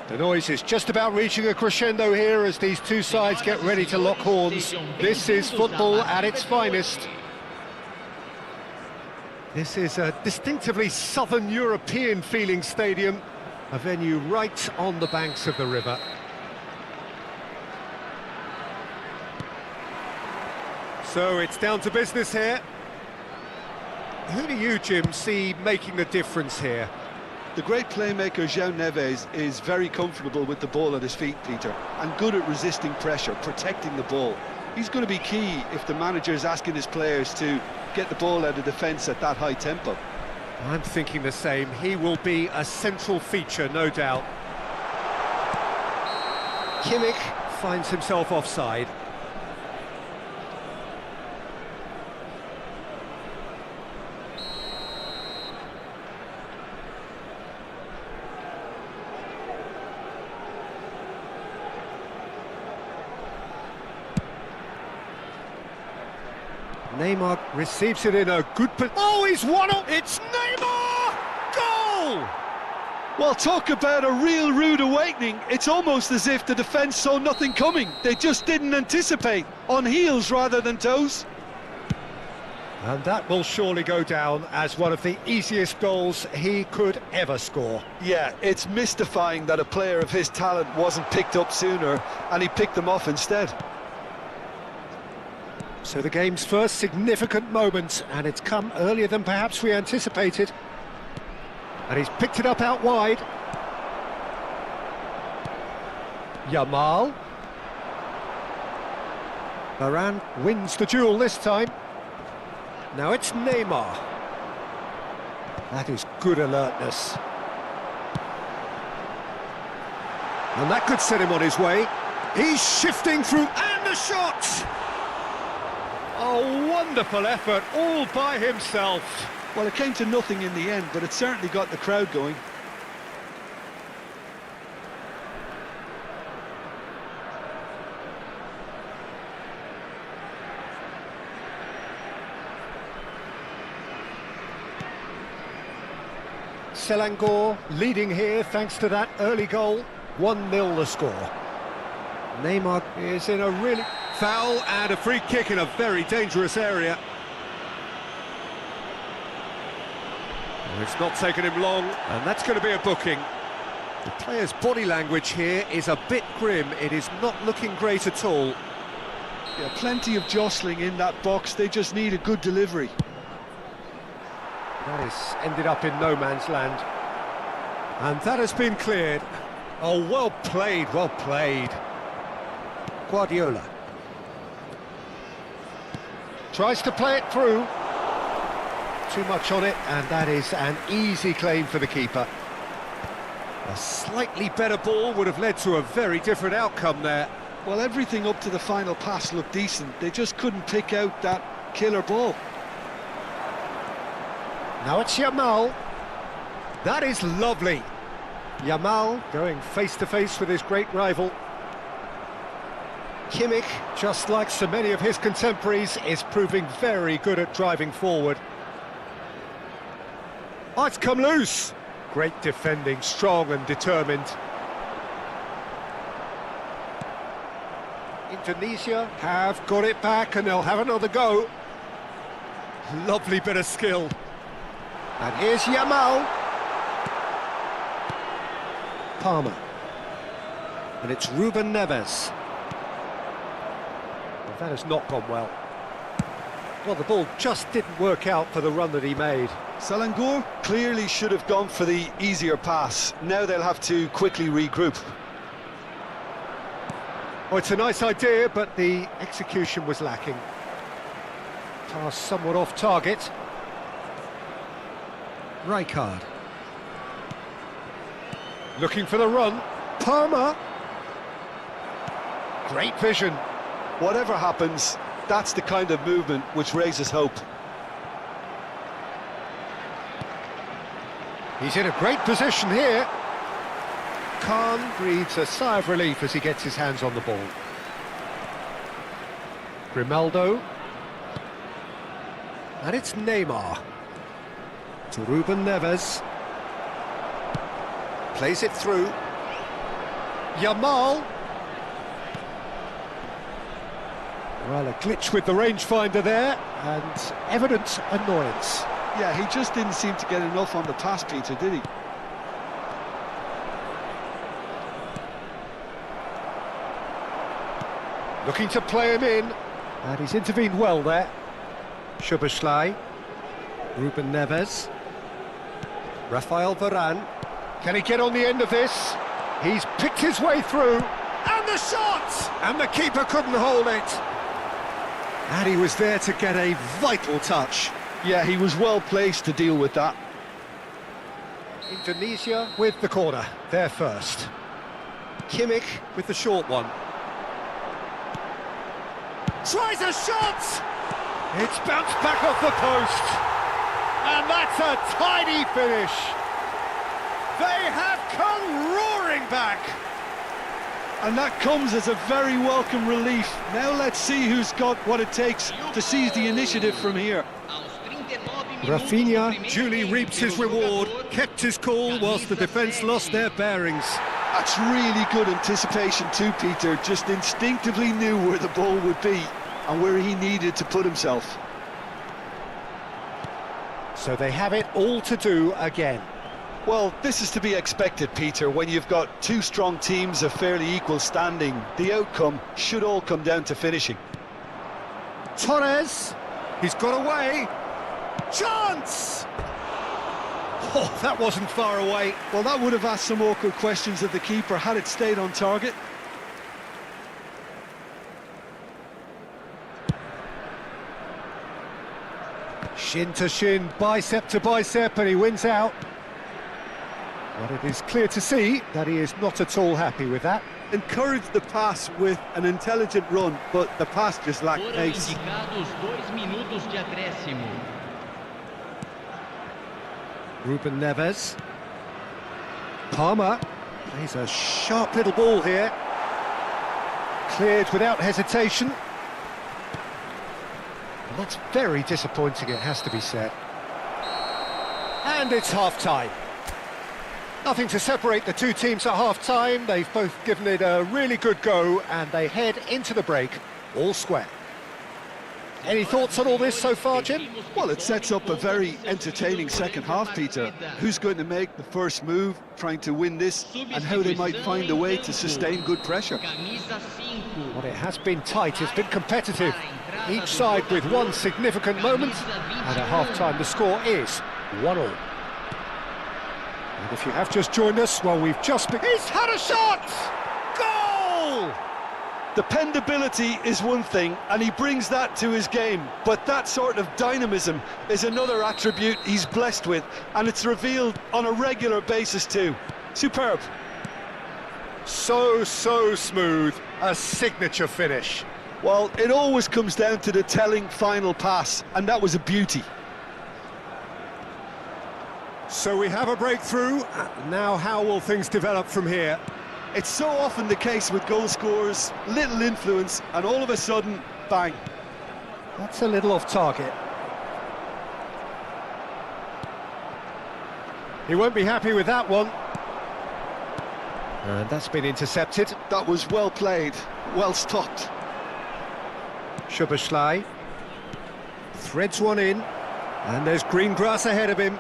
The noise is just about reaching a crescendo here as these two sides get ready to lock horns. This is football at its finest. This is a distinctively southern European feeling stadium, a venue right on the banks of the river. So it's down to business here. Who do you, Jim, see making the difference here? The great playmaker João Neves is very comfortable with the ball at his feet, Peter, and good at resisting pressure, protecting the ball. He's going to be key if the manager is asking his players to get the ball out of defence at that high tempo. I'm thinking the same. He will be a central feature, no doubt. Kimmich finds himself offside. Neymar receives it in a good position. Oh, he's won it! It's Neymar! Goal! Well, talk about a real rude awakening. It's almost as if the defence saw nothing coming. They just didn't anticipate. On heels rather than toes. And that will surely go down as one of the easiest goals he could ever score. Yeah, it's mystifying that a player of his talent wasn't picked up sooner, and he picked them off instead. So the game's first significant moment, and it's come earlier than perhaps we anticipated. And he's picked it up out wide. Yamal. Varane wins the duel this time. Now it's Neymar. That is good alertness. And that could set him on his way. He's shifting through, and the shot! A wonderful effort, all by himself. Well, it came to nothing in the end, but it certainly got the crowd going. Selangor leading here thanks to that early goal. 1-0 the score. Neymar is in a really... Foul and a free kick in a very dangerous area. And it's not taken him long, and that's going to be a booking. The player's body language here is a bit grim. It is not looking great at all. Yeah, plenty of jostling in that box. They just need a good delivery. That has ended up in no man's land. And that has been cleared. Oh, well played, well played. Guardiola. Tries to play it through. Too much on it, and that is an easy claim for the keeper. A slightly better ball would have led to a very different outcome there. Well, everything up to the final pass looked decent. They just couldn't pick out that killer ball. Now it's Yamal. That is lovely. Yamal going face-to-face with his great rival. Kimmich, just like so many of his contemporaries, is proving very good at driving forward. Oh, it's come loose. Great defending, strong and determined. Indonesia have got it back and they'll have another go. Lovely bit of skill. And here's Yamal. Palmer. And it's Ruben Neves. Well, that has not gone well. Well, the ball just didn't work out for the run that he made. Selangor clearly should have gone for the easier pass. Now they'll have to quickly regroup. Oh, it's a nice idea, but the execution was lacking. Pass somewhat off target. Rijkaard. Looking for the run. Palmer. Great vision. Whatever happens, that's the kind of movement which raises hope. He's in a great position here. Khan breathes a sigh of relief as he gets his hands on the ball. Grimaldo. And it's Neymar. To Ruben Neves. Plays it through. Yamal. Well, a glitch with the rangefinder there, and evident annoyance. Yeah, he just didn't seem to get enough on the pass, Peter, did he? Looking to play him in, and he's intervened well there. Szoboszlai. Ruben Neves. Rafael Varane. Can he get on the end of this? He's picked his way through, and the shot! And the keeper couldn't hold it. And he was there to get a vital touch. Yeah, he was well placed to deal with that. Indonesia with the corner, there first. Kimmich with the short one. Tries a shot! It's bounced back off the post. And that's a tidy finish. They have come roaring back. And that comes as a very welcome relief. Now let's see who's got what it takes to seize the initiative from here. Rafinha duly reaps his reward, kept his cool whilst the defence lost their bearings. That's really good anticipation too, Peter. Just instinctively knew where the ball would be and where he needed to put himself. So they have it all to do again. Well, this is to be expected, Peter. When you've got two strong teams of fairly equal standing, the outcome should all come down to finishing. Torres, he's got away. Chance! Oh, that wasn't far away. Well, that would have asked some awkward questions of the keeper had it stayed on target. Shin to shin, bicep to bicep, and he wins out. But it is clear to see that he is not at all happy with that. Encouraged the pass with an intelligent run, but the pass just lacked pace. Indicados 2 minutos de acréscimo. Ruben Neves. Palmer plays a sharp little ball here. Cleared without hesitation. And that's very disappointing, it has to be said. And it's half-time. Nothing to separate the two teams at half-time. They've both given it a really good go, and they head into the break all square. Any thoughts on all this so far, Jim? Well, it sets up a very entertaining second half, Peter. Who's going to make the first move, trying to win this, and how they might find a way to sustain good pressure. Well, it has been tight, it's been competitive. Each side with one significant moment, and at half-time the score is 1-1. And if you have just joined us, well, we've just been... He's had a shot! Goal! Dependability is one thing, and he brings that to his game, but that sort of dynamism is another attribute he's blessed with, and it's revealed on a regular basis too. Superb. So smooth, a signature finish. Well, it always comes down to the telling final pass, and that was a beauty. So we have a breakthrough. Now how will things develop from here? It's so often the case with goal scorers, little influence, and all of a sudden, bang. That's a little off target. He won't be happy with that one. And that's been intercepted. That was well played, well stopped. Szoboszlai threads one in, and there's green grass ahead of him.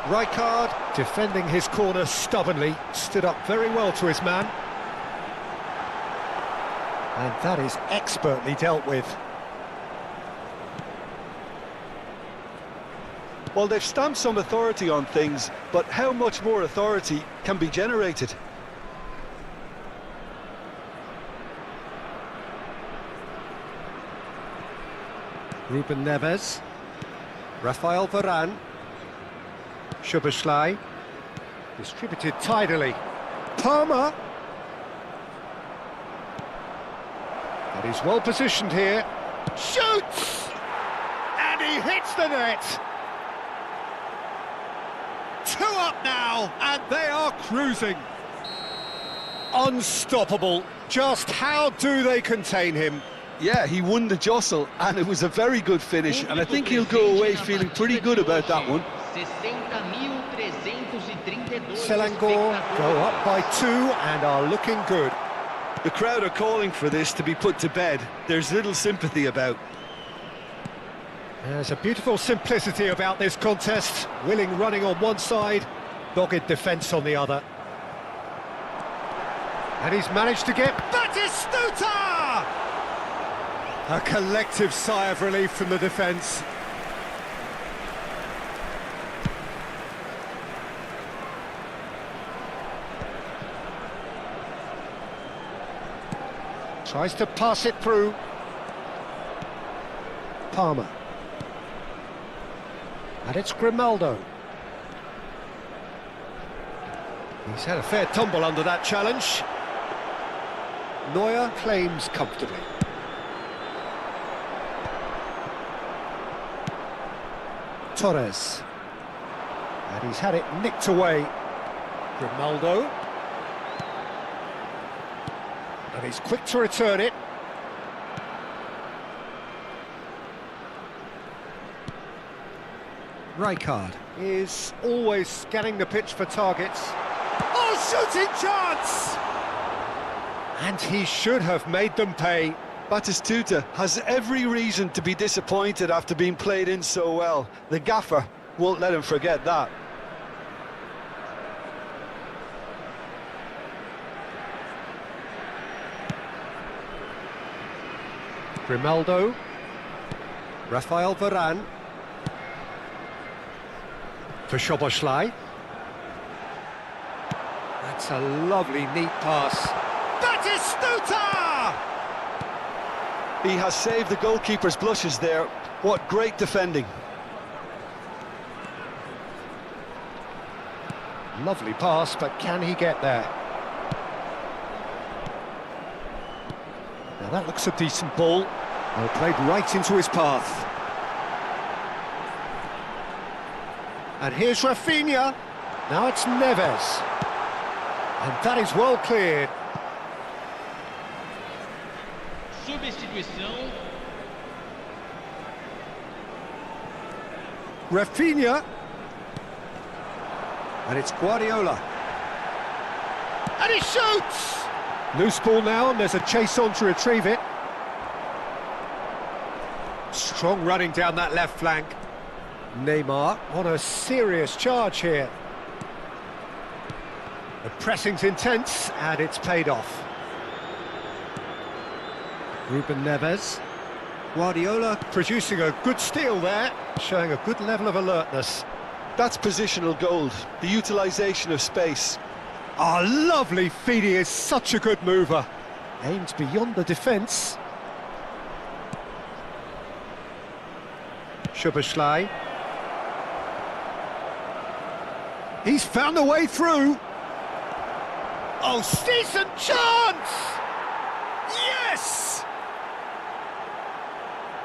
Rijkaard, defending his corner stubbornly, stood up very well to his man. And that is expertly dealt with. Well, they've stamped some authority on things, but how much more authority can be generated? Ruben Neves. Rafael Varane. Szoboszlai, distributed tidily. Palmer. And he's well positioned here. Shoots! And he hits the net. 2 up now, and they are cruising. Unstoppable. Just how do they contain him? Yeah, he won the jostle, and it was a very good finish, and I think he'll go away feeling pretty good about that one. Selangor go up by 2 and are looking good. The crowd are calling for this to be put to bed. There's little sympathy about. There's a beautiful simplicity about this contest. Willing running on one side, dogged defence on the other. And he's managed to get Batistuta! A collective sigh of relief from the defence. Tries to pass it through. Palmer. And it's Grimaldo. He's had a fair tumble under that challenge. Neuer claims comfortably. Torres. And he's had it nicked away. Grimaldo. And he's quick to return it. Rijkaard is always scanning the pitch for targets. Oh, shooting chance! And he should have made them pay. Batistuta has every reason to be disappointed after being played in so well. The gaffer won't let him forget that. Grimaldo. Rafael Varane. For Szoboszlai. That's a lovely, neat pass. Batistuta! He has saved the goalkeeper's blushes there. What great defending. Lovely pass, but can he get there? Now that looks a decent ball. Well, played right into his path. And here's Rafinha. Now it's Neves. And that is well cleared. Substituição. Rafinha. And it's Guardiola. And he shoots! Loose ball now, and there's a chase on to retrieve it. Strong running down that left flank. Neymar on a serious charge here. The pressing's intense, and it's paid off. Ruben Neves. Guardiola producing a good steal there, showing a good level of alertness. That's positional gold, the utilisation of space. Ah, lovely feed, he is such a good mover. Aimed beyond the defence. Szoboszlai. He's found a way through. Oh, decent chance! Yes!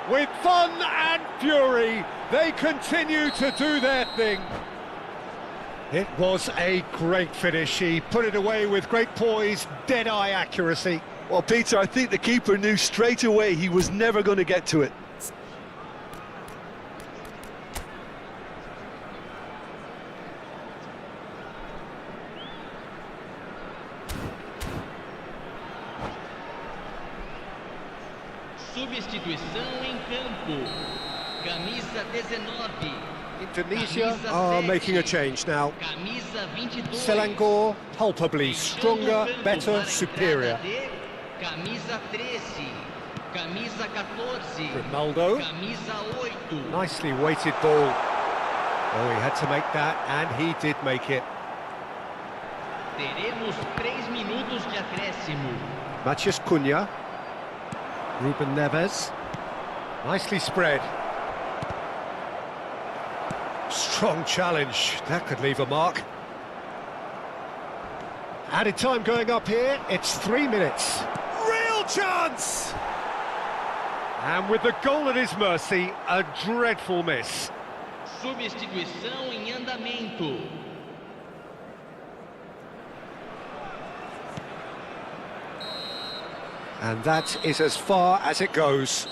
With fun and fury, they continue to do their thing. It was a great finish. He put it away with great poise, dead-eye accuracy. Well, Peter, I think the keeper knew straight away he was never going to get to it. Substituição em campo. Camisa 19. Indonesia are making a change now. Camisa 22. Selangor, palpably stronger, better, superior. Camisa 13. Camisa 14. Ronaldo. Camisa 8. Nicely weighted ball. Oh, he had to make that, and he did make it. Teremos 3 minutos de acréscimo. Matheus Cunha. Ruben Neves. Nicely spread. Strong challenge. That could leave a mark. Added time going up here. It's 3 minutes. Real chance! And with the goal at his mercy, a dreadful miss. Substituição em andamento. And that is as far as it goes.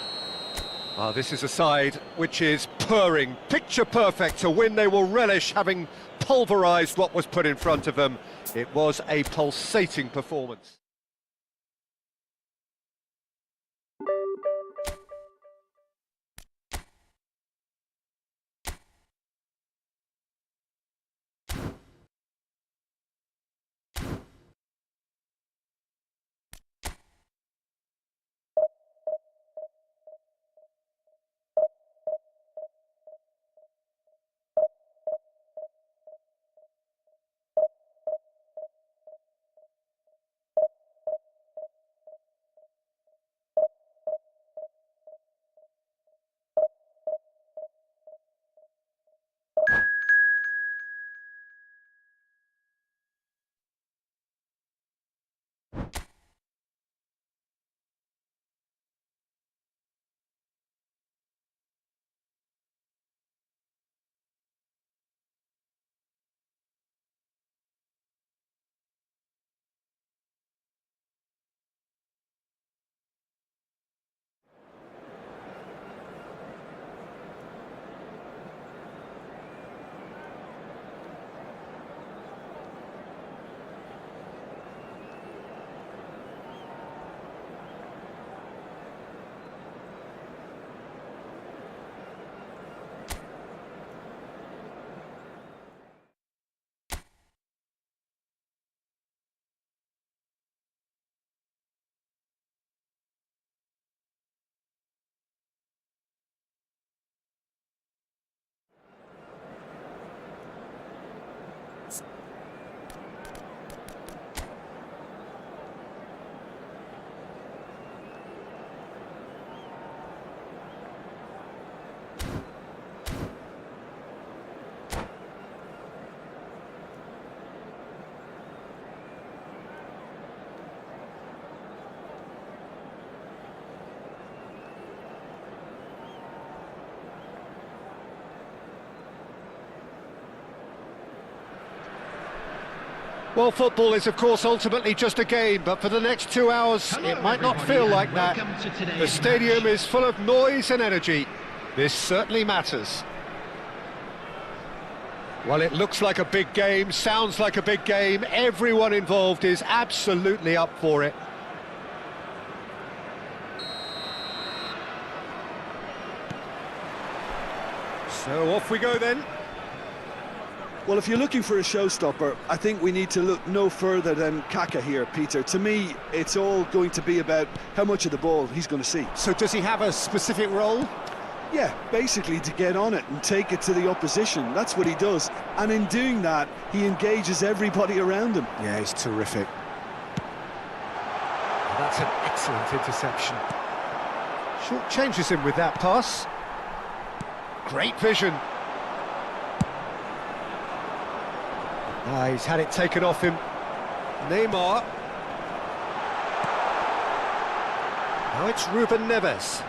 This is a side which is purring, picture perfect, a win they will relish, having pulverised what was put in front of them. It was a pulsating performance. Well, football is, of course, ultimately just a game, but for the next 2 hours, it might not feel like that. The stadium is full of noise and energy. This certainly matters. Well, it looks like a big game, sounds like a big game. Everyone involved is absolutely up for it. So off we go then. Well, if you're looking for a showstopper, I think we need to look no further than Kaka here, Peter. To me, it's all going to be about how much of the ball he's going to see. So does he have a specific role? Yeah, basically to get on it and take it to the opposition. That's what he does. And in doing that, he engages everybody around him. Yeah, he's terrific. That's an excellent interception. Short changes him with that pass. Great vision. He's had it taken off him. Neymar. Now it's Ruben Neves.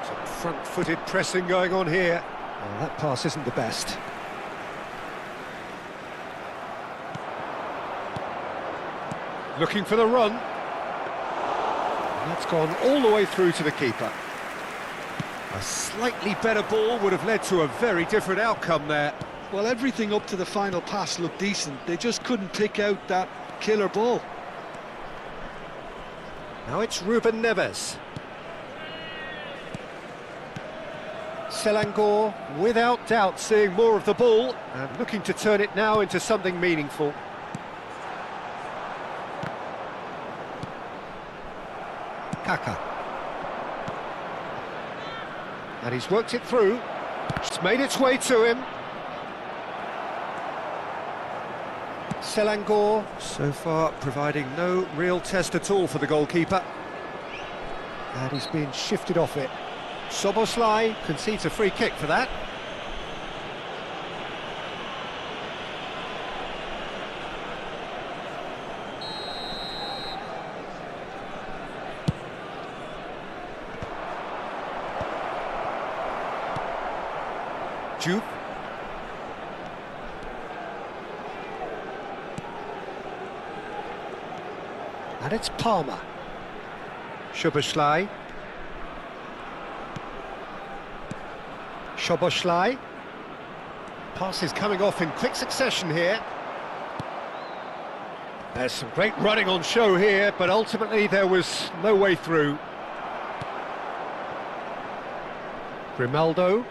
Some front-footed pressing going on here. Well, that pass isn't the best. Looking for the run. And that's gone all the way through to the keeper. A slightly better ball would have led to a very different outcome there. Well, everything up to the final pass looked decent. They just couldn't pick out that killer ball. Now it's Ruben Neves. Selangor, without doubt, seeing more of the ball and looking to turn it now into something meaningful. Kaka. And he's worked it through. It's made its way to him. Selangor, so far providing no real test at all for the goalkeeper. And he's been shifted off it. Szoboszlai concedes a free kick for that. Juve. And it's Palmer. Szoboszlai. Szoboszlai. Passes coming off in quick succession here. There's some great running on show here, but ultimately there was no way through. Grimaldo.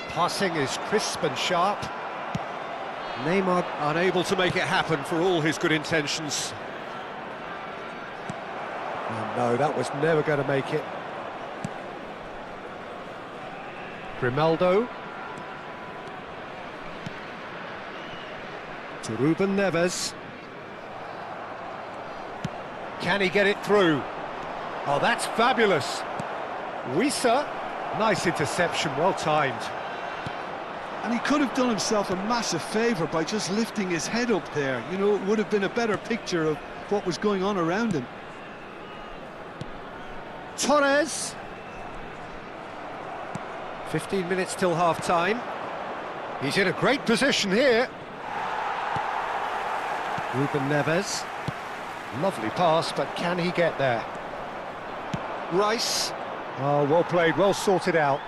Passing is crisp and sharp. Neymar unable to make it happen for all his good intentions. Oh no, that was never going to make it. Grimaldo. To Ruben Neves. Can he get it through? Oh, that's fabulous. Wissa. Nice interception, well timed. And he could have done himself a massive favour by just lifting his head up there. You know, it would have been a better picture of what was going on around him. Torres. 15 minutes till half-time. He's in a great position here. Ruben Neves. Lovely pass, but can he get there? Rice. Oh, well played, well sorted out.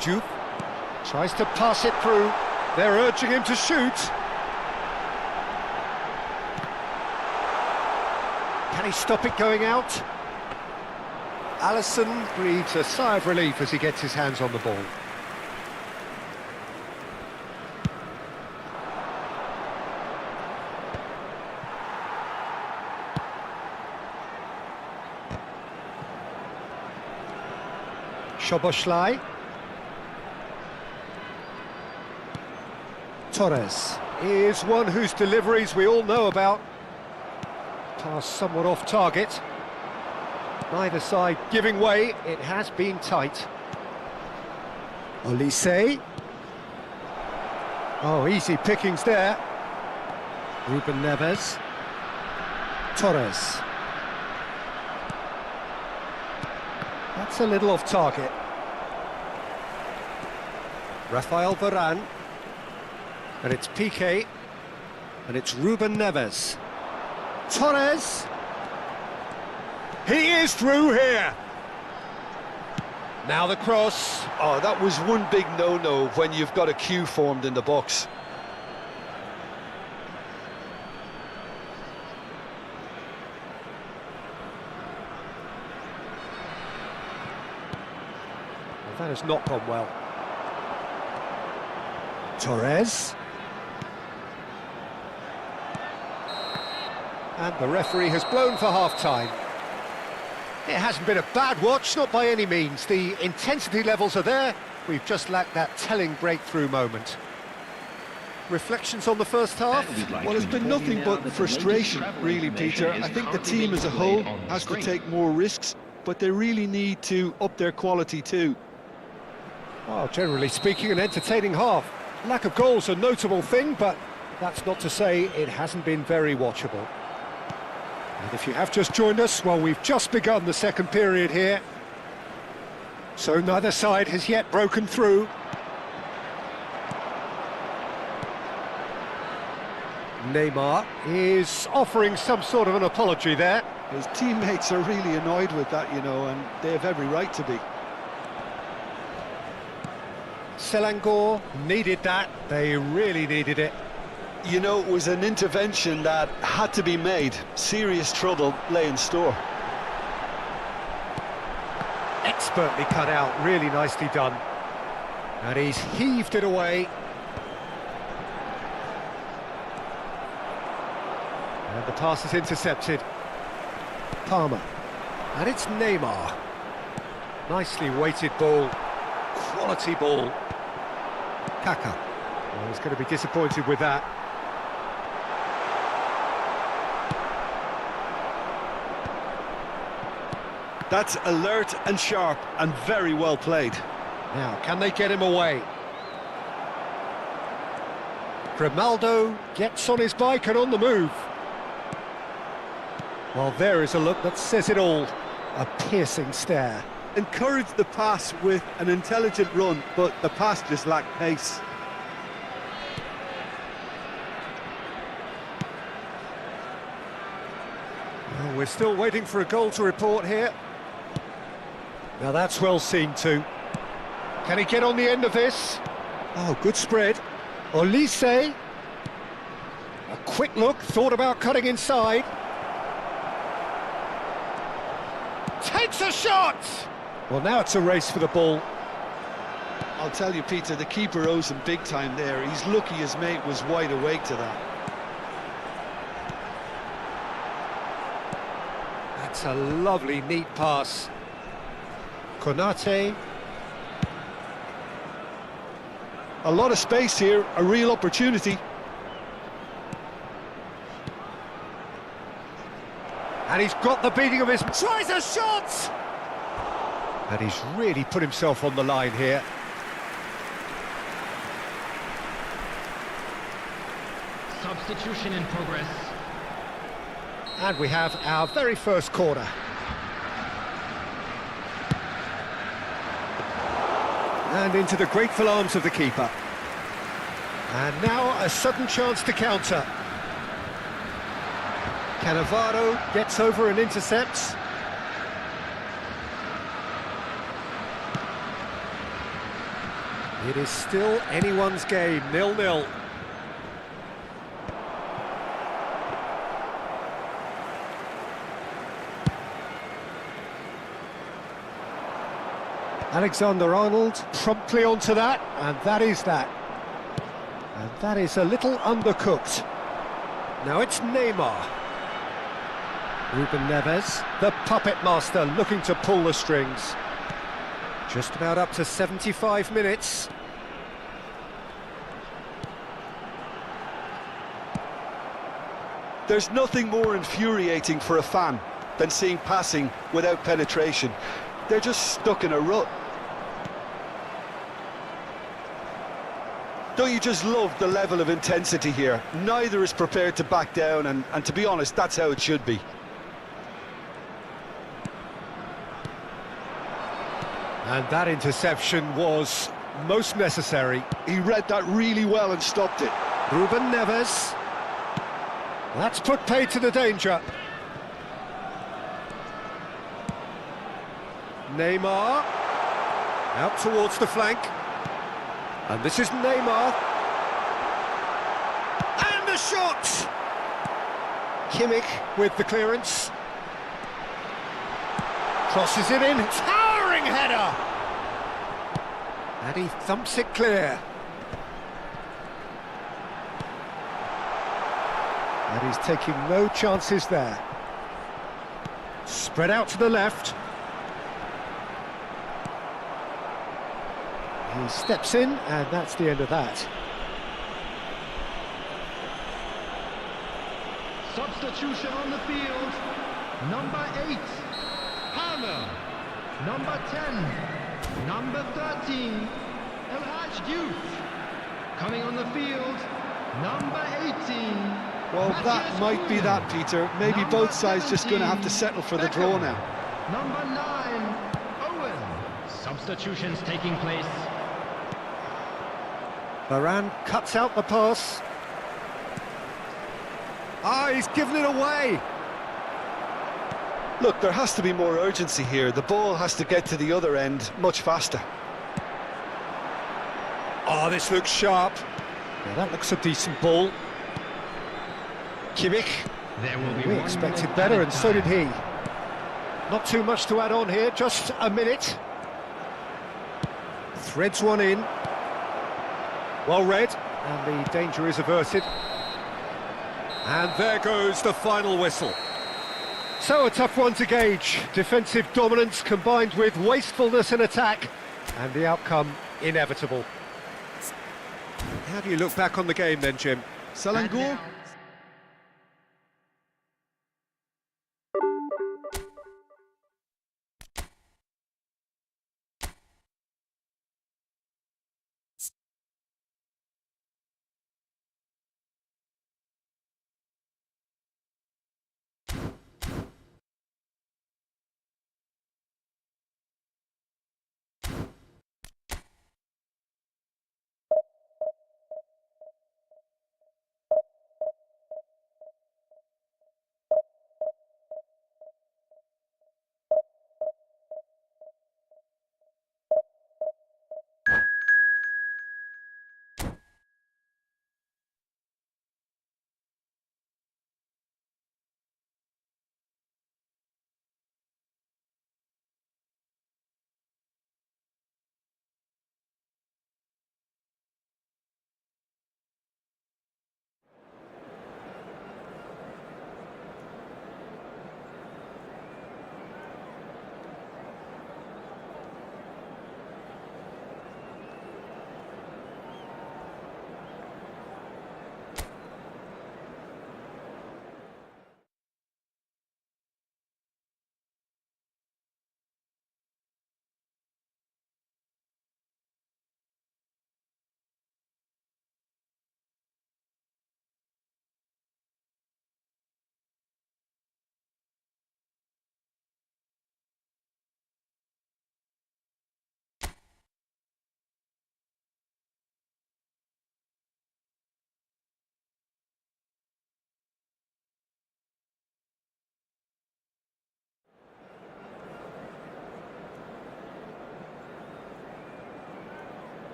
Juve tries to pass it through. They're urging him to shoot. Can he stop it going out? Alisson breathes a sigh of relief as he gets his hands on the ball. Szoboszlai. Torres is one whose deliveries we all know about. Pass somewhat off target. Neither side giving way, it has been tight. Olise. Oh, easy pickings there. Ruben Neves. Torres. That's a little off target. Rafael Varane. And it's Piqué. And it's Ruben Neves. Torres. He is through here. Now the cross. Oh, that was one big no-no when you've got a queue formed in the box. Well, that has not gone well. Torres. And the referee has blown for half-time. It hasn't been a bad watch, not by any means. The intensity levels are there. We've just lacked that telling breakthrough moment. Reflections on the first half? Well, it's been nothing but frustration, really, Peter. I think the team as a whole has to take more risks, but they really need to up their quality too. Well, generally speaking, an entertaining half. Lack of goals a notable thing, but that's not to say it hasn't been very watchable. And if you have just joined us, well, we've just begun the second period here. So neither side has yet broken through. Neymar is offering some sort of an apology there. His teammates are really annoyed with that, you know, and they have every right to be. Selangor needed that. They really needed it. You know, it was an intervention that had to be made. Serious trouble lay in store. Expertly cut out, really nicely done. And he's heaved it away. And the pass is intercepted. Palmer. And it's Neymar. Nicely weighted ball. Quality ball. Kaka. Well, he's going to be disappointed with that. That's alert and sharp and very well played. Now, can they get him away? Grimaldo gets on his bike and on the move. Well, there is a look that says it all. A piercing stare. Encouraged the pass with an intelligent run, but the pass just lacked pace. Well, we're still waiting for a goal to report here. Now that's well seen too. Can he get on the end of this? Oh, good spread. Olise. A quick look, thought about cutting inside. Takes a shot! Well, now it's a race for the ball. I'll tell you, Peter, the keeper owes him big time there. He's lucky his mate was wide awake to that. That's a lovely, neat pass. Konate. A lot of space here, a real opportunity. And he's got the beating of his... Tries a shot! And he's really put himself on the line here. Substitution in progress. And we have our very first corner. And into the grateful arms of the keeper. And now a sudden chance to counter. Cannavaro gets over and intercepts. It is still anyone's game, 0-0. Alexander-Arnold promptly onto that, and that is that. And that is a little undercooked. Now it's Neymar. Ruben Neves, the puppet master, looking to pull the strings. Just about up to 75 minutes. There's nothing more infuriating for a fan than seeing passing without penetration. They're just stuck in a rut. Don't you just love the level of intensity here? Neither is prepared to back down, and to be honest, that's how it should be. And that interception was most necessary. He read that really well and stopped it. Ruben Neves. That's put paid to the danger. Neymar. Out towards the flank. And this is Neymar. And the shot! Kimmich with the clearance. Crosses it in. Towering header! And he thumps it clear. And he's taking no chances there. Spread out to the left. He steps in, and that's the end of that. Substitution on the field. Number 8, Palmer. Number 10, number 13, El Hadj Diouf. Coming on the field, number 18. Well, that might be that, Peter. Maybe Number both sides just going to have to 17, settle for the draw now. Number 9, Owen. Substitutions taking place. Varane cuts out the pass. Ah, he's given it away. Look, there has to be more urgency here. The ball has to get to the other end much faster. Oh, this looks sharp. Yeah, that looks a decent ball. Kimmich. There will be We 1 expected minute better, added and so did time. he. Not too much to add on here, just a minute. Threads one in. Well read, and the danger is averted. And there goes the final whistle. So a tough one to gauge. Defensive dominance combined with wastefulness in attack, and the outcome inevitable. How do you look back on the game then, Jim? Selangor?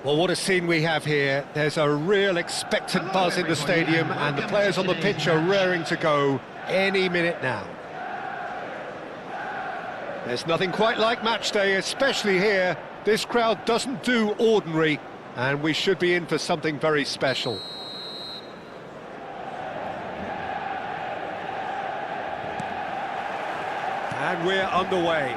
Well, what a scene we have here. There's a real expectant buzz in the stadium, and the players on the pitch are raring to go any minute now. There's nothing quite like match day, especially here. This crowd doesn't do ordinary, and we should be in for something very special. And we're underway.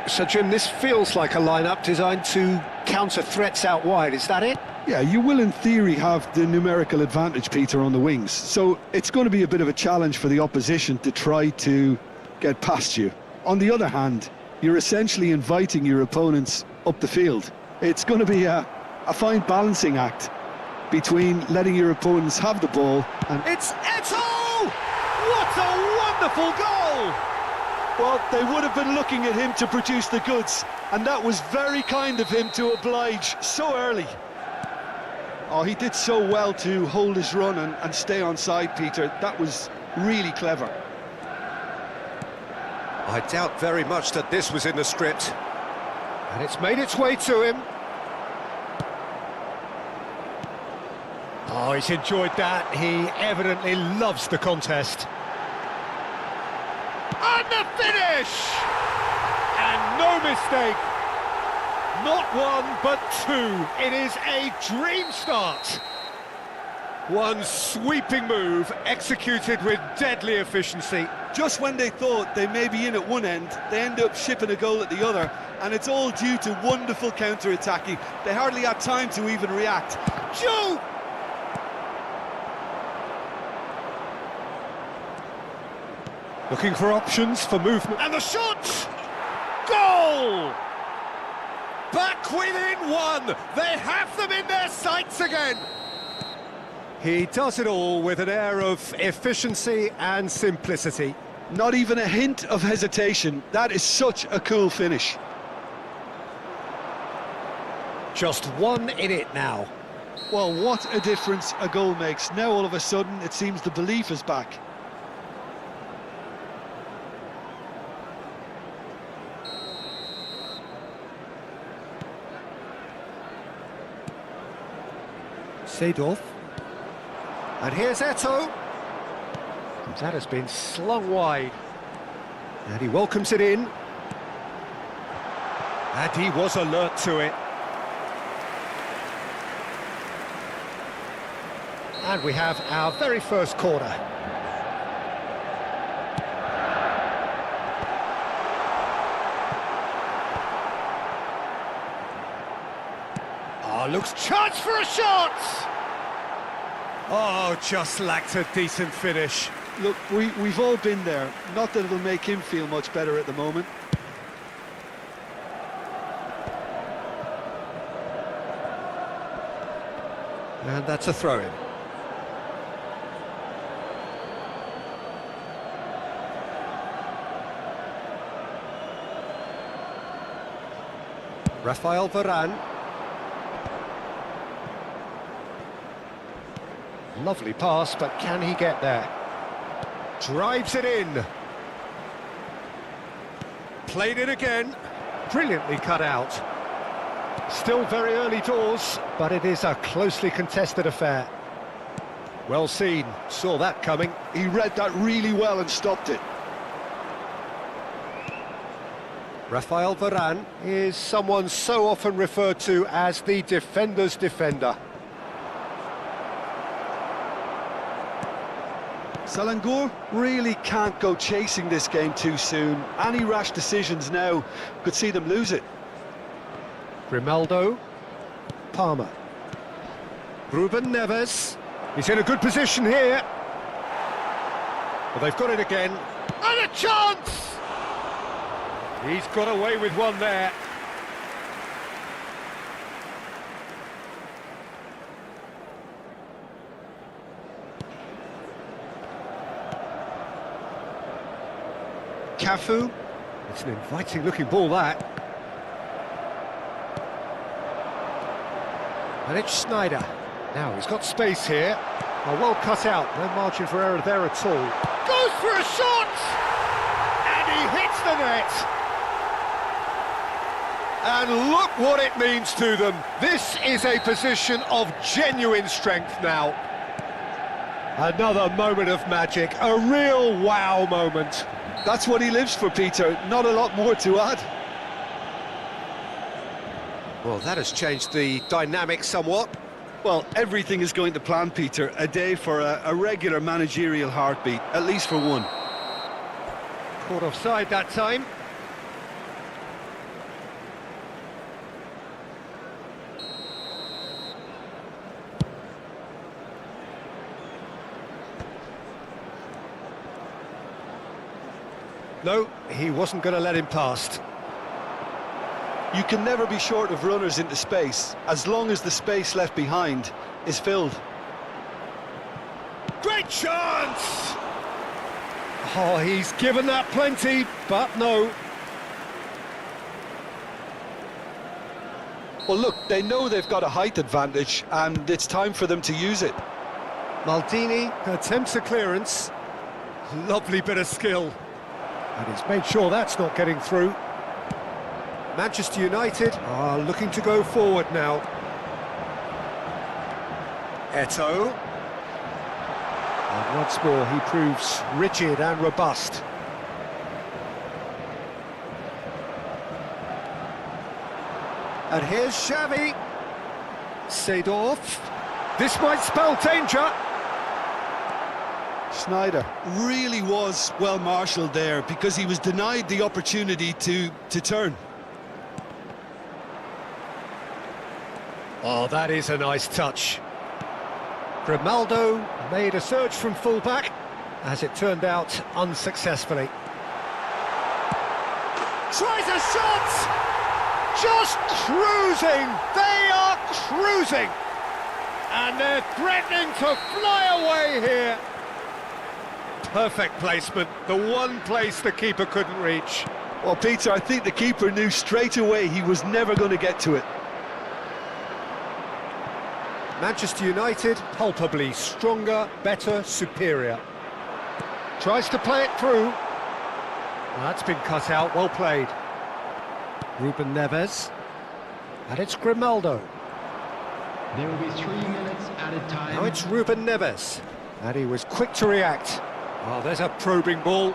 So, Jim, this feels like a lineup designed to counter threats out wide, is that it? Yeah, you will in theory have the numerical advantage, Peter, on the wings. So it's going to be a bit of a challenge for the opposition to try to get past you. On the other hand, you're essentially inviting your opponents up the field. It's going to be a fine balancing act between letting your opponents have the ball and... It's Eto'o! What a wonderful goal! Well, they would have been looking at him to produce the goods, and that was very kind of him to oblige so early. Oh, he did so well to hold his run and stay on side, Peter. That was really clever. I doubt very much that this was in the script. And it's made its way to him. Oh, he's enjoyed that. He evidently loves the contest. And the finish! And no mistake. Not one, but two. It is a dream start. One sweeping move, executed with deadly efficiency. Just when they thought they may be in at one end, they end up shipping a goal at the other, and it's all due to wonderful counter-attacking. They hardly had time to even react. Joe! Looking for options for movement, and the shot! Goal! Back within one! They have them in their sights again! He does it all with an air of efficiency and simplicity. Not even a hint of hesitation. That is such a cool finish. Just one in it now. Well, what a difference a goal makes. Now all of a sudden it seems the belief is back. Seedorf. And here's Eto'o. That has been slung wide. And he welcomes it in. And he was alert to it. And we have our very first corner. Oh, looks chance for a shot! Oh, just lacked a decent finish. Look, we've all been there. Not that it'll make him feel much better at the moment. And that's a throw-in. Rafael Varane. Lovely pass, but can he get there? Drives it in. Played it again. Brilliantly cut out. Still very early doors, but it is a closely contested affair. Well seen. Saw that coming. He read that really well and stopped it. Rafael Varane is someone so often referred to as the defender's defender. Selangor really can't go chasing this game too soon. Any rash decisions now could see them lose it. Grimaldo, Palmer, Ruben Neves. He's in a good position here. Well, they've got it again. And a chance! He's got away with one there. Cafu. It's an inviting looking ball, that. And it's Snyder. Now he's got space here. Oh, well cut out, no margin for error there at all. Goes for a shot! And he hits the net! And look what it means to them. This is a position of genuine strength now. Another moment of magic, a real wow moment. That's what he lives for, Peter. Not a lot more to add. Well, that has changed the dynamic somewhat. Well, everything is going to plan, Peter. A day for a regular managerial heartbeat, at least for one. Caught offside that time. No, he wasn't going to let him past. You can never be short of runners into space, as long as the space left behind is filled. Great chance! Oh, he's given that plenty, but no. Well, look, they know they've got a height advantage, and it's time for them to use it. Maldini attempts a clearance. Lovely bit of skill. And he's made sure that's not getting through. Manchester United are looking to go forward now. Eto'o. And once more he proves rigid and robust. And here's Xavi. Seedorf. This might spell danger. Sneijder really was well marshalled there because he was denied the opportunity to turn. Oh, that is a nice touch. Grimaldo made a surge from fullback, as it turned out unsuccessfully. Tries a shot! Just cruising! They are cruising! And they're threatening to fly away here. Perfect placement, the one place the keeper couldn't reach. Well, Peter, I think the keeper knew straight away he was never going to get to it. Manchester United, palpably stronger, better, superior. Tries to play it through. Well, that's been cut out, well played. Ruben Neves. And it's Grimaldo. There will be 3 minutes added time. Now it's Ruben Neves. And he was quick to react. Oh, there's a probing ball.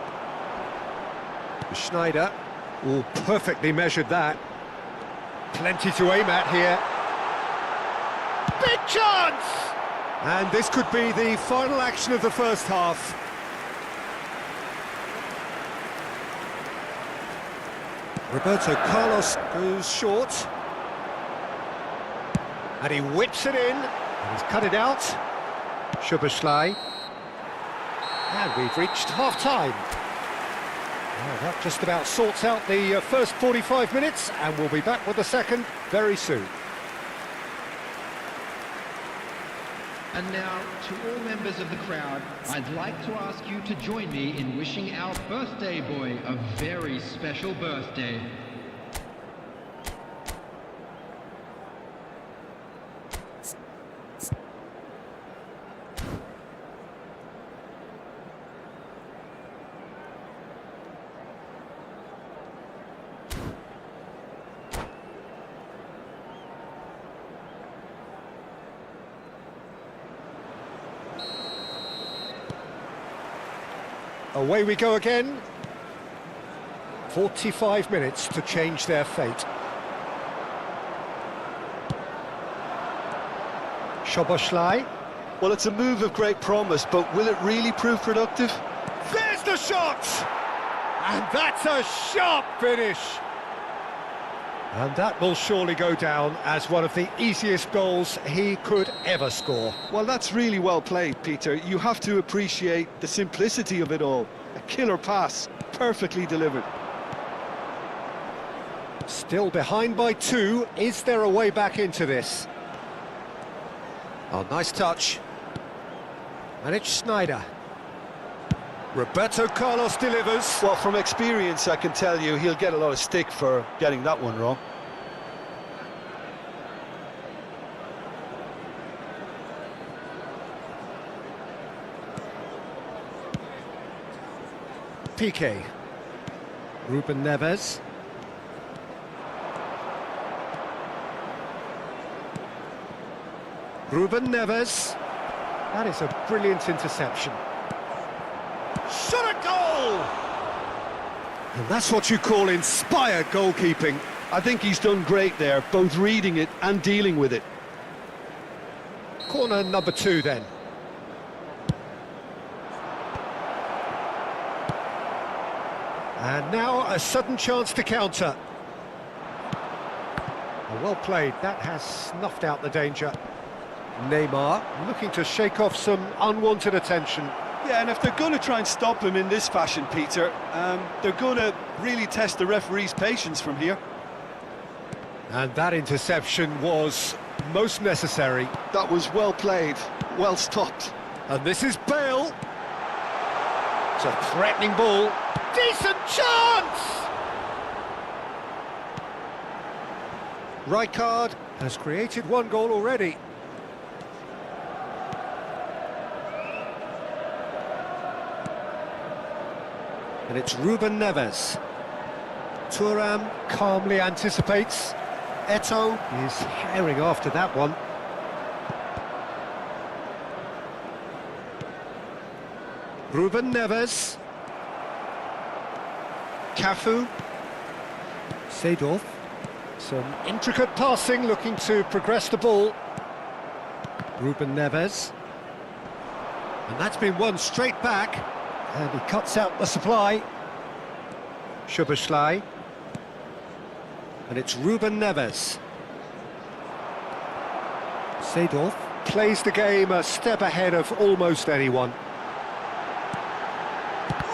Sneijder. Oh, perfectly measured that. Plenty to aim at here. Big chance! And this could be the final action of the first half. Roberto Carlos goes short. And he whips it in. And he's cut it out. Szoboszlai. And we've reached half-time. Well, that just about sorts out the first 45 minutes, and we'll be back with the second very soon. And now, to all members of the crowd, I'd like to ask you to join me in wishing our birthday boy a very special birthday. Away we go again. 45 minutes to change their fate. Szoboszlai. Well, it's a move of great promise, but will it really prove productive? There's the shot! And that's a sharp finish. And that will surely go down as one of the easiest goals he could ever score. Well, that's really well played, Peter. You have to appreciate the simplicity of it all. A killer pass, perfectly delivered. Still behind by 2. Is there a way back into this? Oh, nice touch. And it's Sneijder. Roberto Carlos delivers. Well, from experience, I can tell you he'll get a lot of stick for getting that one wrong. Piqué. Ruben Neves. Ruben Neves. That is a brilliant interception. Shot at goal! And that's what you call inspired goalkeeping. I think he's done great there, both reading it and dealing with it. Corner number 2 then. And now a sudden chance to counter. Well played, that has snuffed out the danger. Neymar looking to shake off some unwanted attention. Yeah, and if they're going to try and stop him in this fashion, Peter, they're going to really test the referee's patience from here. And that interception was most necessary. That was well played, well stopped. And this is Bale. It's a threatening ball. Decent chance! Rijkaard has created 1 goal already. And it's Ruben Neves. Thuram calmly anticipates. Eto'o is herring after that one. Ruben Neves. Cafu. Seedorf. Some intricate passing, looking to progress the ball. Ruben Neves. And that's been won straight back. And he cuts out the supply. Szoboszlai. And it's Ruben Neves. Seedorf plays the game a step ahead of almost anyone.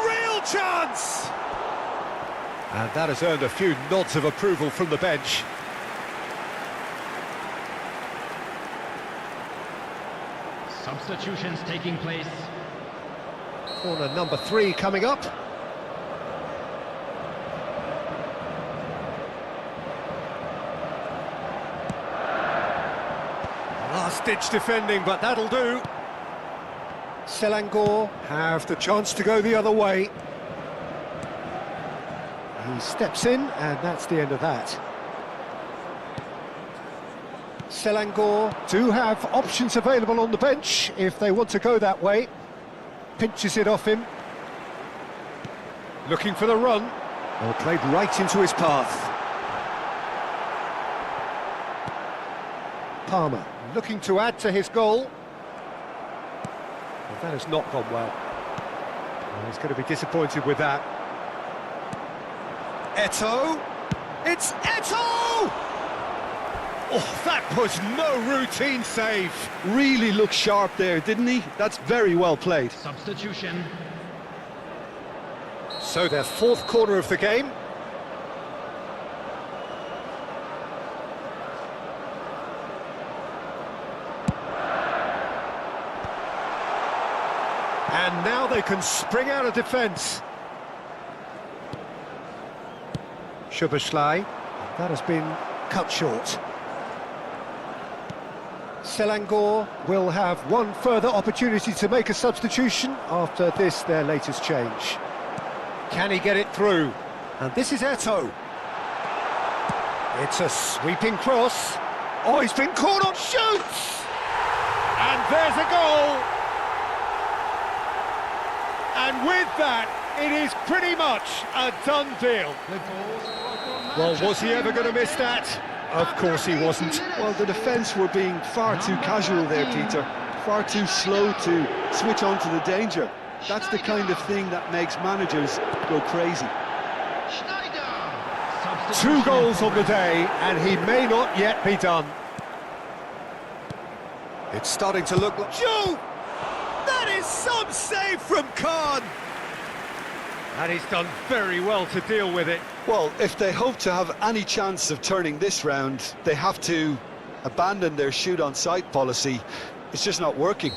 Real chance! And that has earned a few nods of approval from the bench. Substitutions taking place. Corner number 3 coming up. Last-ditch defending, but that'll do. Selangor have the chance to go the other way. He steps in, and that's the end of that. Selangor do have options available on the bench if they want to go that way. Pinches it off him. Looking for the run. Well, played right into his path. Palmer looking to add to his goal. Well, that has not gone well. Well, he's going to be disappointed with that. Eto'o. It's Eto'o! Oh, that was no routine save. Really looked sharp there, didn't he? That's very well played. Substitution. So their 4th corner of the game. And now they can spring out of defence. Szoboszlai. That has been cut short. Selangor will have one further opportunity to make a substitution after this, their latest change. Can he get it through? And this is Eto'o. It's a sweeping cross. Oh, he's been caught on shoots! And there's a goal! And with that, it is pretty much a done deal. Well, was he ever going to miss that? Of course he wasn't. Well, the defence were being far too casual there, Peter. Far too slow to switch on to the danger. That's the kind of thing that makes managers go crazy. 2 goals on the day, and he may not yet be done. It's starting to look like... Joe! That is some save from Khan! And he's done very well to deal with it. Well, if they hope to have any chance of turning this round, they have to abandon their shoot-on-sight policy. It's just not working.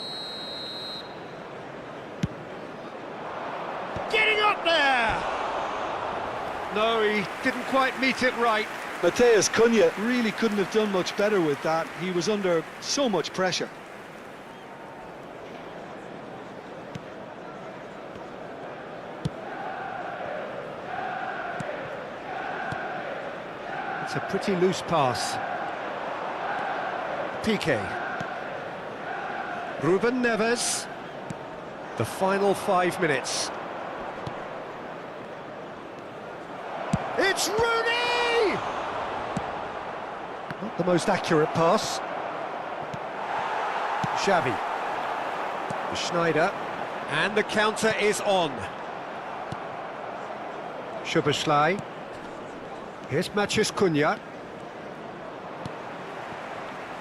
Getting up there! No, he didn't quite meet it right. Matheus Cunha really couldn't have done much better with that. He was under so much pressure. It's a pretty loose pass. Piqué. Ruben Neves. The final 5 minutes. It's Rooney! Not the most accurate pass. Xavi. Schneider. And the counter is on. Szoboszlai. Here's Maciej Cunha.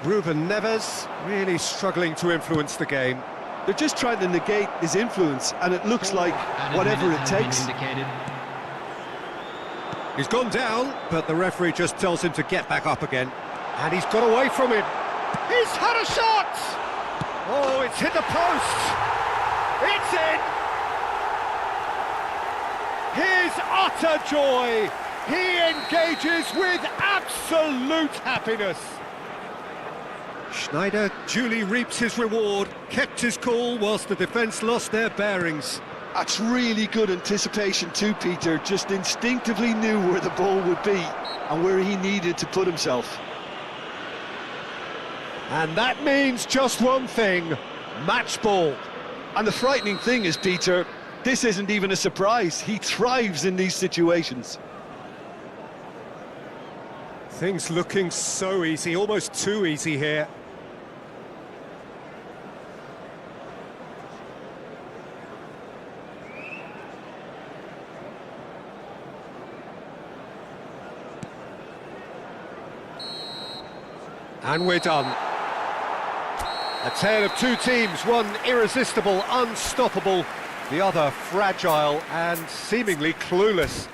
Ruben Neves really struggling to influence the game. They're just trying to negate his influence, and it looks like whatever it takes. He's gone down, but the referee just tells him to get back up again. And he's got away from him. He's had a shot! Oh, it's hit the post! It's in! His utter joy! He engages with absolute happiness. Schneider duly reaps his reward, kept his cool whilst the defence lost their bearings. That's really good anticipation too, Peter. Just instinctively knew where the ball would be and where he needed to put himself. And that means just one thing, match ball. And the frightening thing is, Peter, this isn't even a surprise. He thrives in these situations. Things looking so easy, almost too easy here. And we're done. A tale of two teams, one irresistible, unstoppable, the other fragile and seemingly clueless.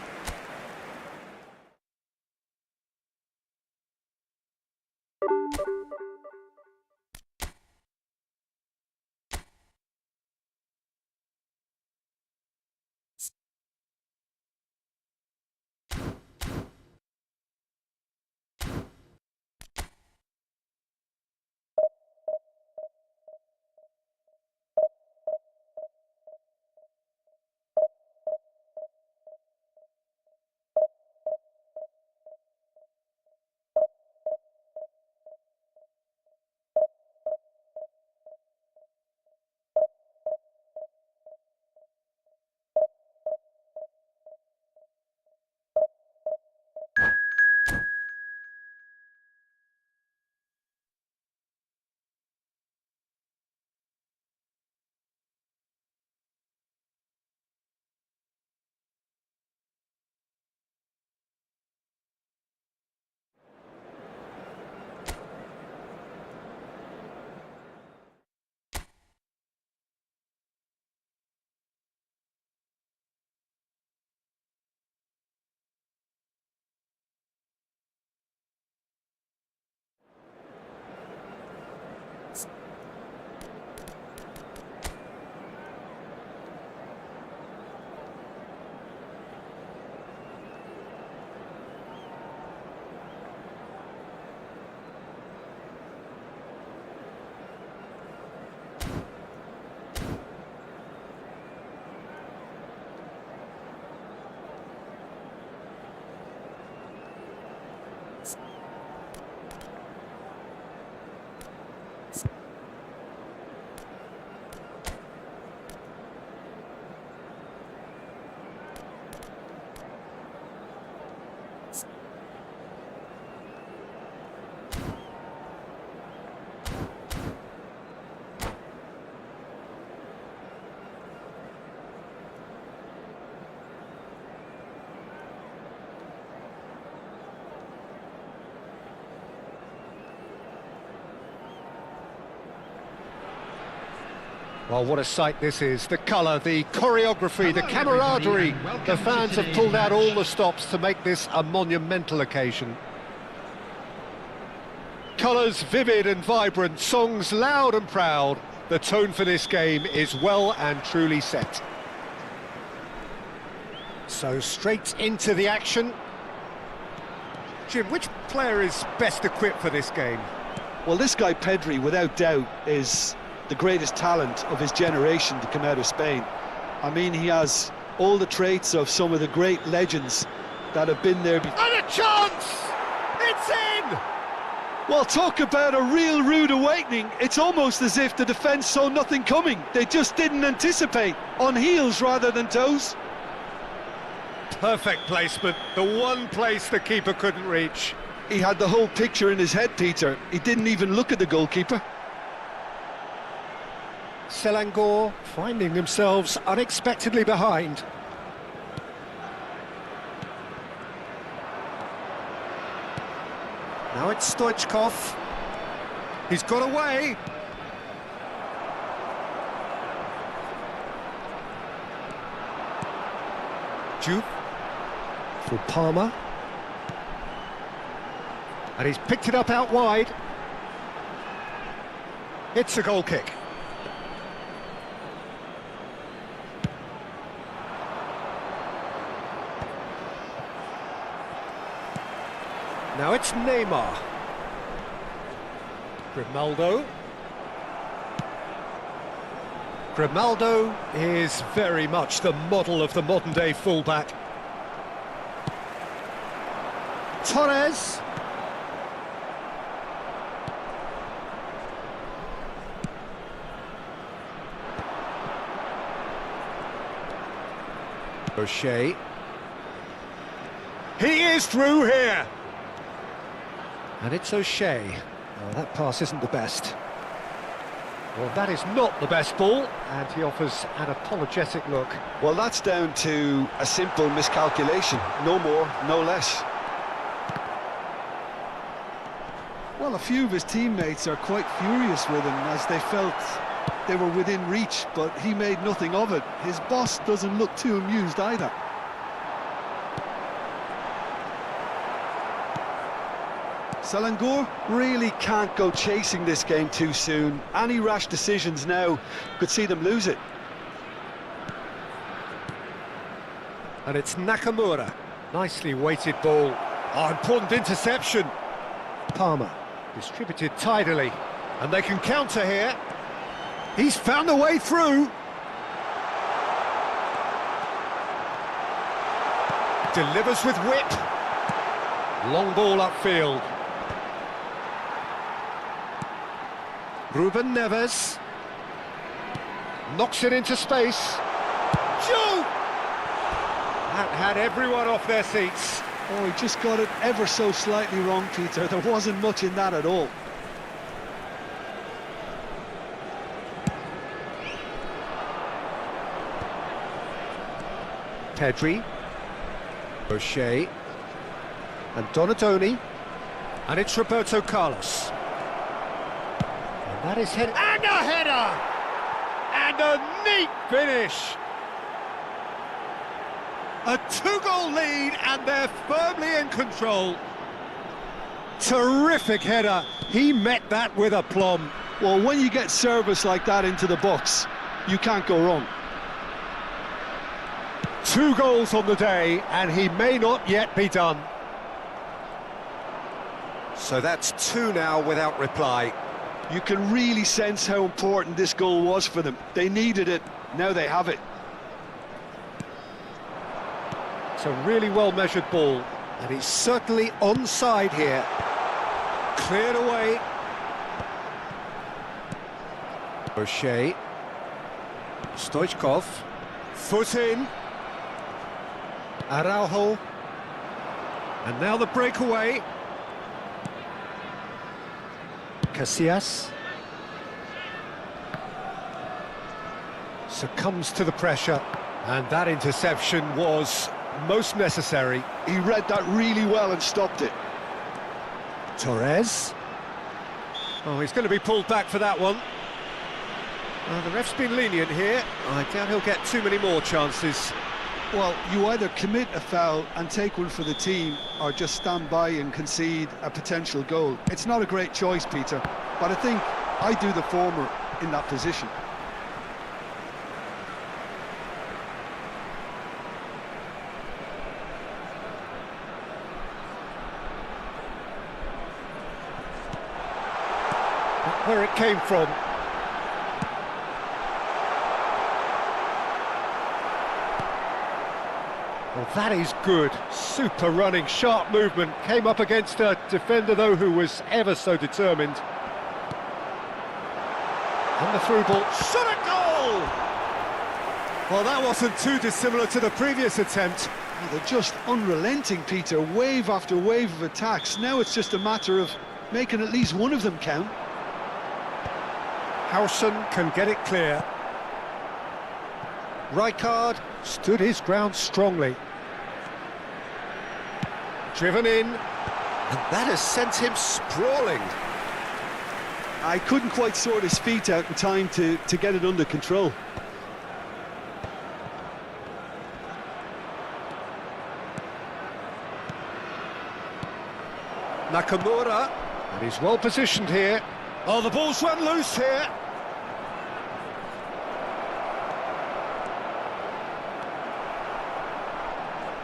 Well, what a sight this is. The colour, the choreography, the camaraderie. The fans have pulled out all the stops to make this a monumental occasion. Colours vivid and vibrant, songs loud and proud. The tone for this game is well and truly set. So straight into the action. Jim, which player is best equipped for this game? Well, this guy Pedri, without doubt, is the greatest talent of his generation to come out of Spain. I mean, he has all the traits of some of the great legends that have been there before. And a chance! It's in! Well, talk about a real rude awakening. It's almost as if the defence saw nothing coming. They just didn't anticipate. On heels rather than toes. Perfect placement, the one place the keeper couldn't reach. He had the whole picture in his head, Peter. He didn't even look at the goalkeeper. Selangor finding themselves unexpectedly behind. Now it's Stoichkov. He's got away. Juve for Palmer. And he's picked it up out wide. It's a goal kick. Now it's Neymar. Grimaldo. Grimaldo is very much the model of the modern-day fullback. Torres. O'Shea. He is through here. And it's O'Shea. Oh, that pass isn't the best. Well, that is not the best ball, and he offers an apologetic look. Well, that's down to a simple miscalculation. No more, no less. Well, a few of his teammates are quite furious with him as they felt they were within reach, but he made nothing of it. His boss doesn't look too amused either. Selangor really can't go chasing this game too soon. Any rash decisions now could see them lose it. And it's Nakamura. Nicely weighted ball. Oh, important interception. Palmer distributed tidily. And they can counter here. He's found a way through. Delivers with whip. Long ball upfield. Ruben Neves knocks it into space. Joe! That had everyone off their seats. Oh, he just got it ever so slightly wrong, Peter. There wasn't much in that at all. Pedri, O'Shea, and Donatoni, and it's Roberto Carlos. That is head and a header! And a neat finish! A two-goal lead and they're firmly in control. Terrific header. He met that with aplomb. Well, when you get service like that into the box, you can't go wrong. 2 goals on the day and he may not yet be done. So that's 2 now without reply. You can really sense how important this goal was for them. They needed it, now they have it. It's a really well-measured ball, and he's certainly onside here. Cleared away. O'Shea. Stoichkov. Foot in. Araujo. And now the breakaway. Casillas succumbs to the pressure, and that interception was most necessary. He read that really well and stopped it. Torres. Oh, he's going to be pulled back for that one. The ref's been lenient here. I doubt he'll get too many more chances. Well, you either commit a foul and take one for the team, or just stand by and concede a potential goal. It's not a great choice, Peter, but I think I do the former in that position. Where it came from. Well, that is good. Super running, sharp movement. Came up against a defender, though, who was ever so determined. And the through ball. Shot a goal! Well, that wasn't too dissimilar to the previous attempt. Oh, they're just unrelenting, Peter. Wave after wave of attacks. Now it's just a matter of making at least one of them count. Howson can get it clear. Rijkaard stood his ground strongly. Driven in, and that has sent him sprawling. I couldn't quite sort his feet out in time to get it under control. Nakamura, and he's well positioned here. Oh, the ball's run loose here.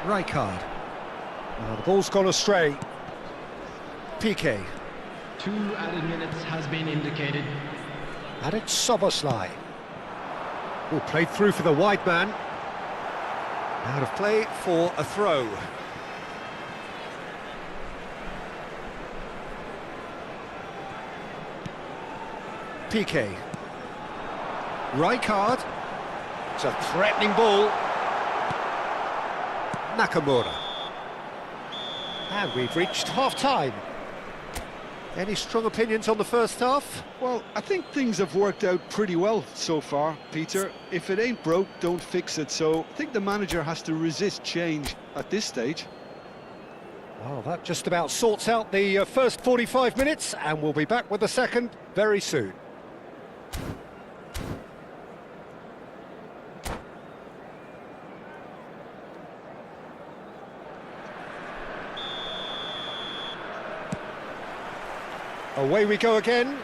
Rijkaard. The ball's gone astray. Piqué. 2 added minutes has been indicated. And it's Szoboszlai. Oh, played through for the wide man. Out of play for a throw. Piqué. Rijkaard. It's a threatening ball. Nakamura. And we've reached half-time. Any strong opinions on the first half? Well, I think things have worked out pretty well so far, Peter. If it ain't broke, don't fix it. So I think the manager has to resist change at this stage. Well, that just about sorts out the first 45 minutes, and we'll be back with the second very soon. Away we go again.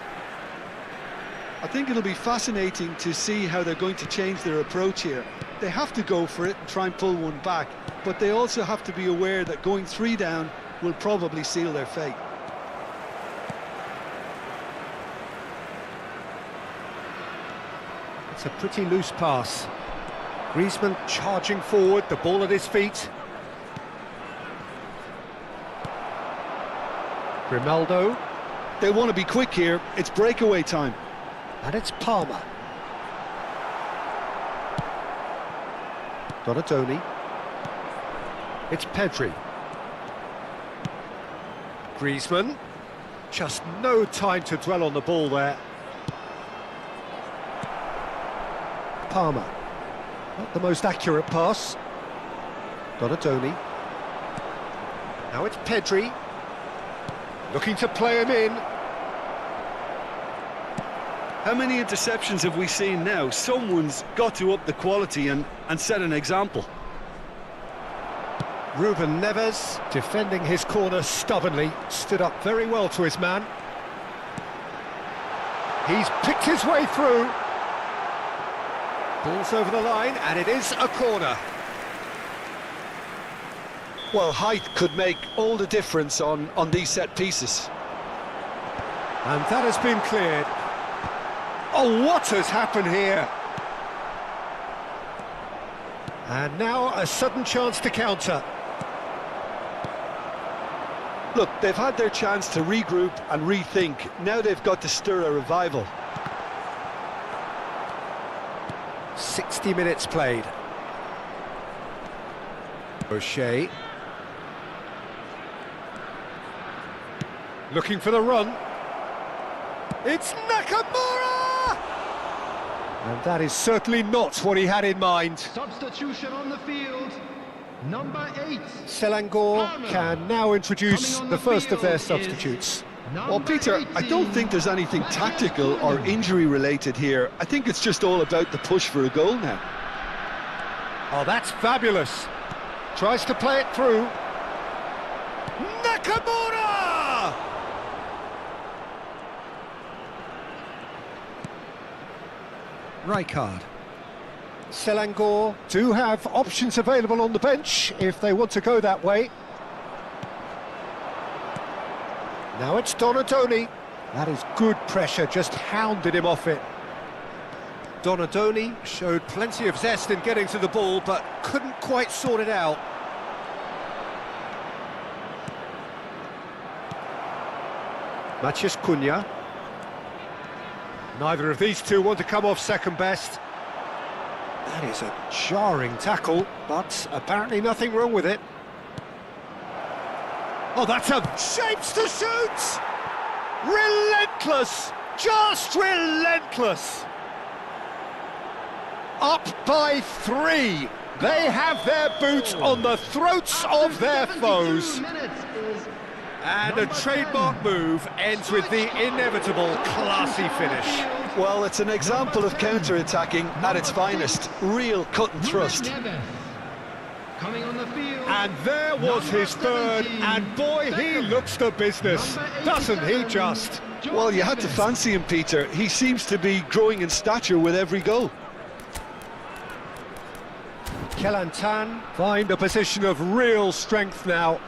I think it'll be fascinating to see how they're going to change their approach here. They have to go for it and try and pull one back, but they also have to be aware that going 3 down will probably seal their fate. It's a pretty loose pass. Griezmann charging forward, the ball at his feet. Grimaldo. They want to be quick here. It's breakaway time. And it's Palmer. Donatoni. It's Pedri. Griezmann. Just no time to dwell on the ball there. Palmer. Not the most accurate pass. Donatoni. Now it's Pedri. Looking to play him in. How many interceptions have we seen now? Someone's got to up the quality and set an example. Ruben Neves, defending his corner stubbornly, stood up very well to his man. He's picked his way through. Ball's over the line, and it is a corner. Well, height could make all the difference on these set pieces. And that has been cleared. Oh, what has happened here? And now a sudden chance to counter. Look, they've had their chance to regroup and rethink. Now they've got to stir a revival. 60 minutes played. O'Shea. Looking for the run. It's Nakamura! And that is certainly not what he had in mind. Substitution on the field. Number 8. Selangor can now introduce the first of their substitutes. Well, Peter, I don't think there's anything tactical or injury related here. I think it's just all about the push for a goal now. Oh, that's fabulous. Tries to play it through. Nakamura! Rijkaard. Selangor do have options available on the bench if they want to go that way. Now it's Donatoni. That is good pressure, just hounded him off it. Donatoni showed plenty of zest in getting to the ball, but couldn't quite sort it out. Matheus Cunha. Neither of these two want to come off second best. That is a jarring tackle, but apparently nothing wrong with it. Oh, that's a shapes to shoot! Relentless! Just relentless! Up by 3. They have their boots on the throats of their foes. And a trademark move ends with the inevitable classy finish. Well, it's an example of counter-attacking at its finest. Real cut and thrust. Coming on the field. And there was his third, and boy, he looks the business, doesn't he just? Well, you had to fancy him, Peter. He seems to be growing in stature with every goal. Kelantan find a position of real strength now.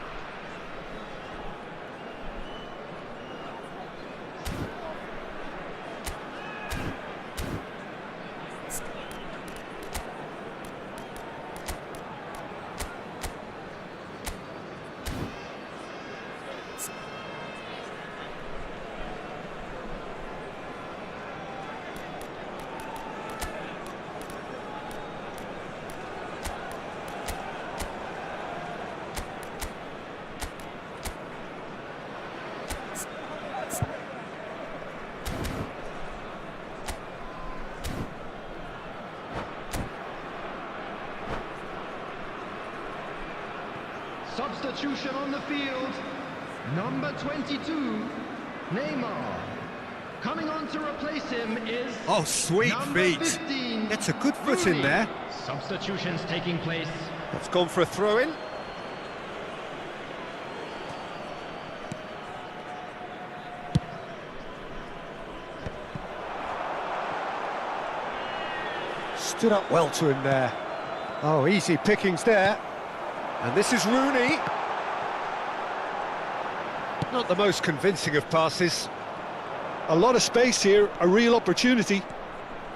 Substitution on the field. Number 22, Neymar. Coming on to replace him is... Oh, sweet number feet. 15, Gets a good foot in there. Substitutions taking place. That's gone for a throw-in. Stood up well to him there. Oh, easy pickings there. And this is Rooney. Not the most convincing of passes. A lot of space here, a real opportunity.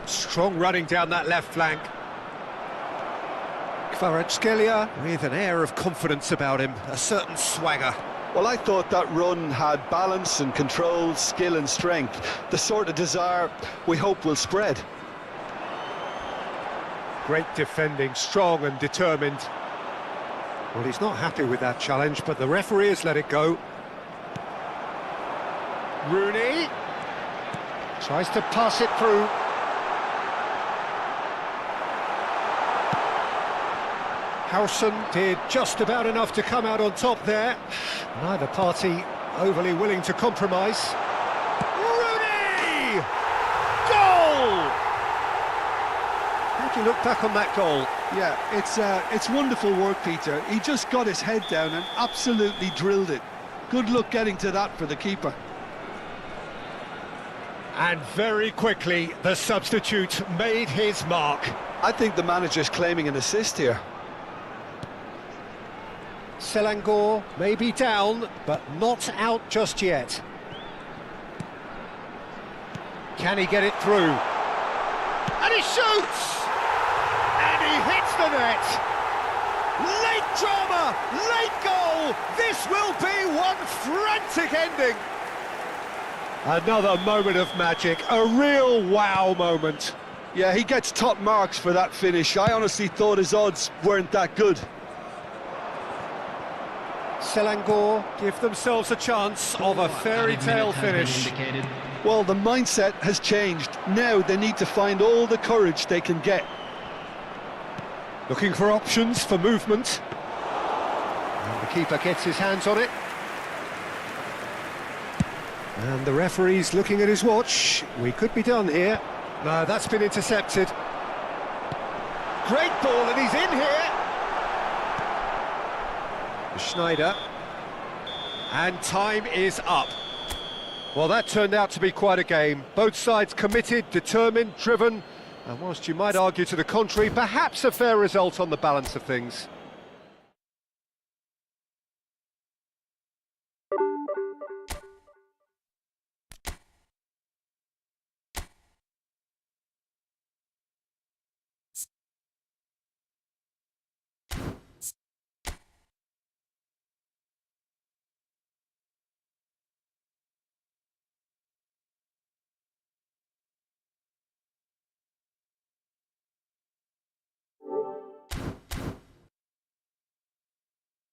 Strong running down that left flank. Kvaratskhelia with an air of confidence about him, a certain swagger. Well, I thought that run had balance and control, skill and strength. The sort of desire we hope will spread. Great defending, strong and determined. Well, he's not happy with that challenge, but the referee has let it go. Rooney tries to pass it through. Howson did just about enough to come out on top there. Neither party overly willing to compromise. Rooney! Goal! How do you look back on that goal? Yeah, it's wonderful work, Peter. He just got his head down and absolutely drilled it. Good luck getting to that for the keeper. And very quickly, the substitute made his mark. I think the manager's claiming an assist here. Selangor may be down, but not out just yet. Can he get it through? And he shoots! And he hits the net! Late drama, late goal! This will be one frantic ending! Another moment of magic, a real wow moment. Yeah, he gets top marks for that finish. I honestly thought his odds weren't that good. Selangor give themselves a chance of a fairy tale finish. Well, the mindset has changed. Now they need to find all the courage they can get. Looking for options for movement. And the keeper gets his hands on it. And the referee's looking at his watch. We could be done here. No, that's been intercepted. Great ball, and he's in here. Schneider. And time is up. Well, that turned out to be quite a game. Both sides committed, determined, driven, and whilst you might argue to the contrary, perhaps a fair result on the balance of things.